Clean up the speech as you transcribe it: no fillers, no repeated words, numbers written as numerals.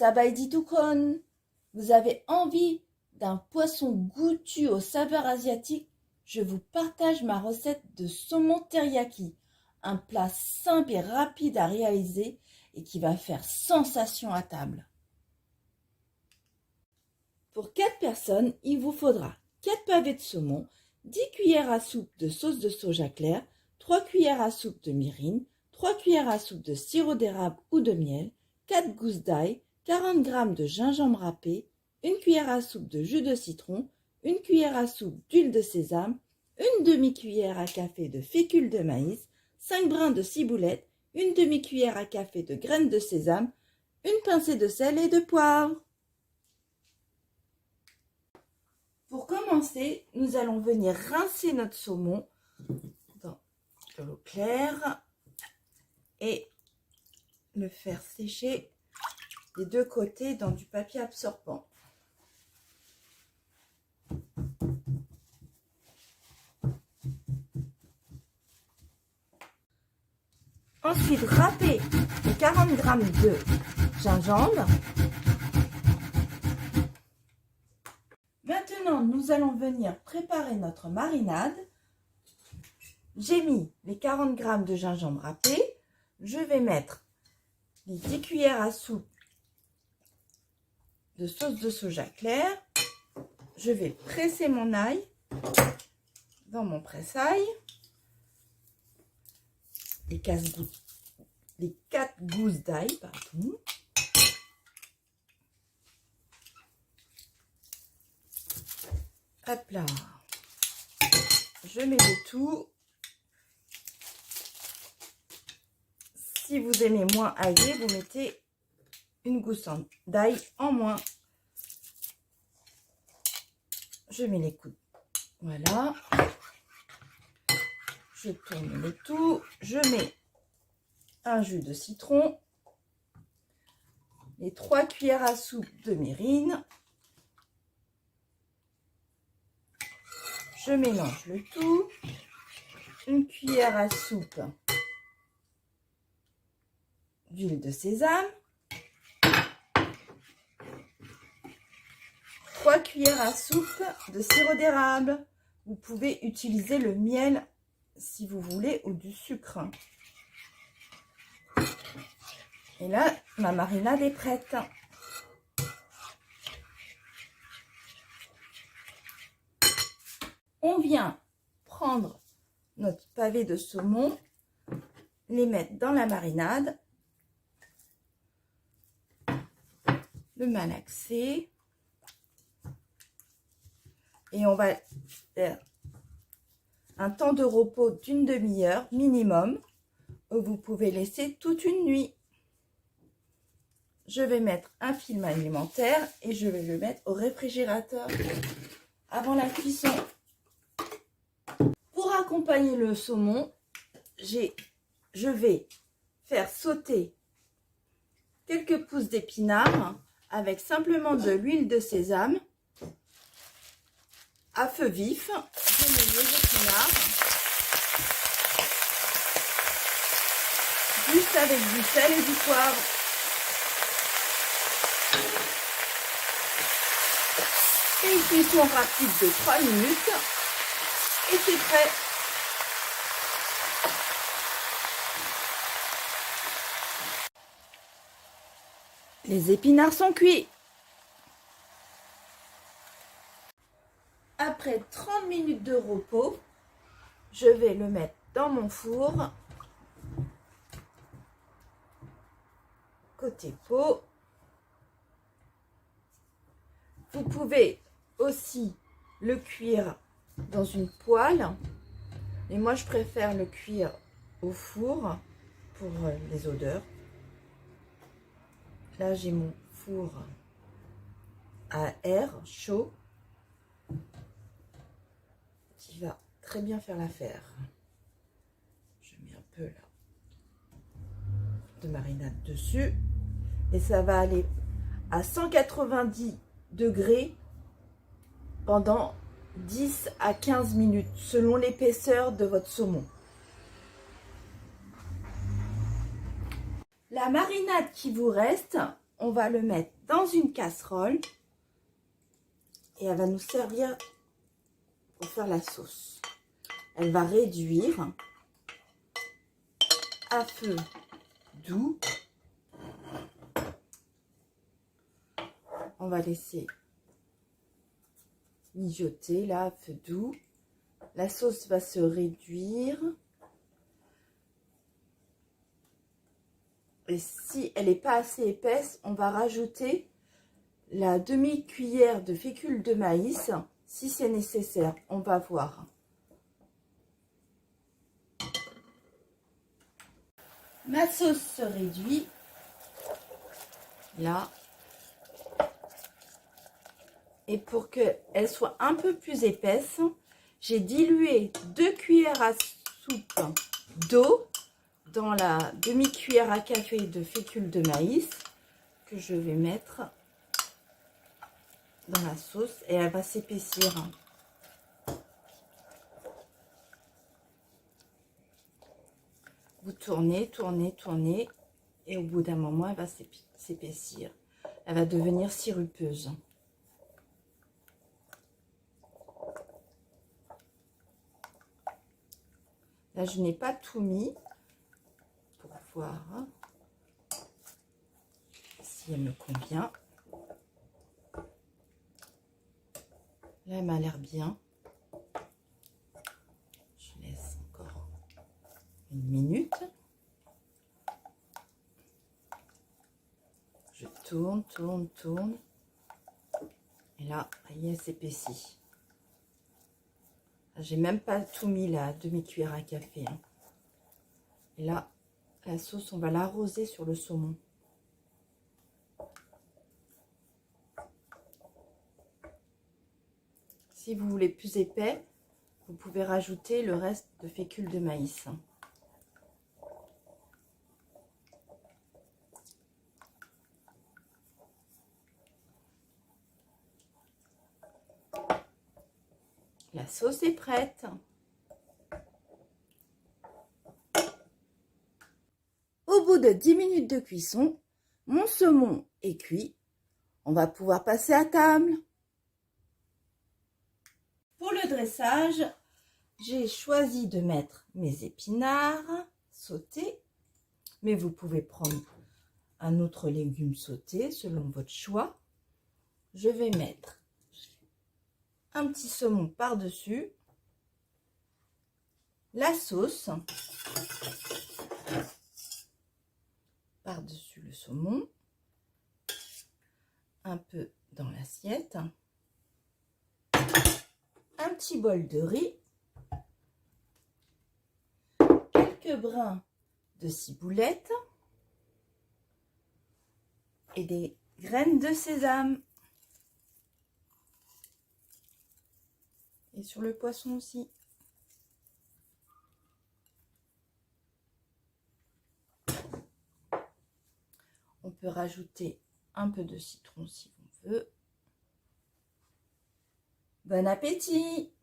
Sabaidi Tukon, vous avez envie d'un poisson goûtu aux saveurs asiatiques? Je vous partage ma recette de saumon teriyaki, un plat simple et rapide à réaliser et qui va faire sensation à table. Pour 4 personnes, il vous faudra 4 pavés de saumon, 10 cuillères à soupe de sauce de soja clair, 3 cuillères à soupe de mirin, 3 cuillères à soupe de sirop d'érable ou de miel, 4 gousses d'ail, 40 g de gingembre râpé, 1 cuillère à soupe de jus de citron, 1 cuillère à soupe d'huile de sésame, une demi-cuillère à café de fécule de maïs, 5 brins de ciboulette, une demi-cuillère à café de graines de sésame, une pincée de sel et de poivre. Pour commencer, nous allons venir rincer notre saumon dans de l'eau claire et le faire sécher des deux côtés dans du papier absorbant. Ensuite, râpez les 40 g de gingembre. Maintenant, nous allons venir préparer notre marinade. J'ai mis les 40 g de gingembre râpé. Je vais mettre les 10 cuillères à soupe de sauce de soja clair. Je vais presser mon ail dans mon presse-ail. Les 4 gousses d'ail, pardon. Hop là. Je mets le tout. Si vous aimez moins aillé, vous mettez une gousse d'ail en moins. Je mets les coudes. Voilà. Je tourne le tout. Je mets un jus de citron. Les 3 cuillères à soupe de mirin. Je mélange le tout. Une cuillère à soupe d'huile de sésame. 3 cuillères à soupe de sirop d'érable. Vous pouvez utiliser le miel si vous voulez ou du sucre. Et là, ma marinade est prête. On vient prendre notre pavé de saumon, les mettre dans la marinade, le malaxer et on va faire un temps de repos d'une demi-heure minimum. Vous pouvez laisser toute une nuit. Je vais mettre un film alimentaire et je vais le mettre au réfrigérateur avant la cuisson. Pour accompagner le saumon, je vais faire sauter quelques pousses d'épinards avec simplement de l'huile de sésame à feu vif. Je mets les épinards juste avec du sel et du poivre. Et une cuisson rapide de 3 minutes et c'est prêt. Les épinards sont cuits. Après 30 minutes de repos, je vais le mettre dans mon four. Côté peau. Vous pouvez aussi le cuire dans une poêle. Mais moi, je préfère le cuire au four pour les odeurs. Là, j'ai mon four à air chaud qui va très bien faire l'affaire. Je mets un peu là de marinade dessus et ça va aller à 190 degrés pendant 10 à 15 minutes selon l'épaisseur de votre saumon. La marinade qui vous reste, on va le mettre dans une casserole et elle va nous servir pour faire la sauce. Elle va réduire à feu doux. On va laisser mijoter là à feu doux. La sauce va se réduire. Et si elle n'est pas assez épaisse, on va rajouter la demi-cuillère de fécule de maïs, si c'est nécessaire. On va voir. Ma sauce se réduit. Là. Et pour qu'elle soit un peu plus épaisse, j'ai dilué 2 cuillères à soupe d'eau dans la demi-cuillère à café de fécule de maïs que je vais mettre dans la sauce et elle va s'épaissir. Vous tournez, tournez, tournez et au bout d'un moment, elle va s'épaissir. Elle va devenir sirupeuse. Là, je n'ai pas tout mis pour voir si elle me convient. Là, elle m'a l'air bien. Je laisse encore une minute. Je tourne, tourne, tourne. Et là, elle s'épaissit. J'ai même pas tout mis la demi-cuillère à café. Hein. Et là, la sauce, on va l'arroser sur le saumon. Si vous voulez plus épais, vous pouvez rajouter le reste de fécule de maïs. La sauce est prête. Au bout de 10 minutes de cuisson, mon saumon est cuit. On va pouvoir passer à table. Pour le dressage, j'ai choisi de mettre mes épinards sautés. Mais vous pouvez prendre un autre légume sauté selon votre choix. Je vais mettre un petit saumon par-dessus, la sauce par-dessus le saumon, un peu dans l'assiette, un petit bol de riz, quelques brins de ciboulette et des graines de sésame. Et sur le poisson aussi. On peut rajouter un peu de citron si on veut. Bon appétit!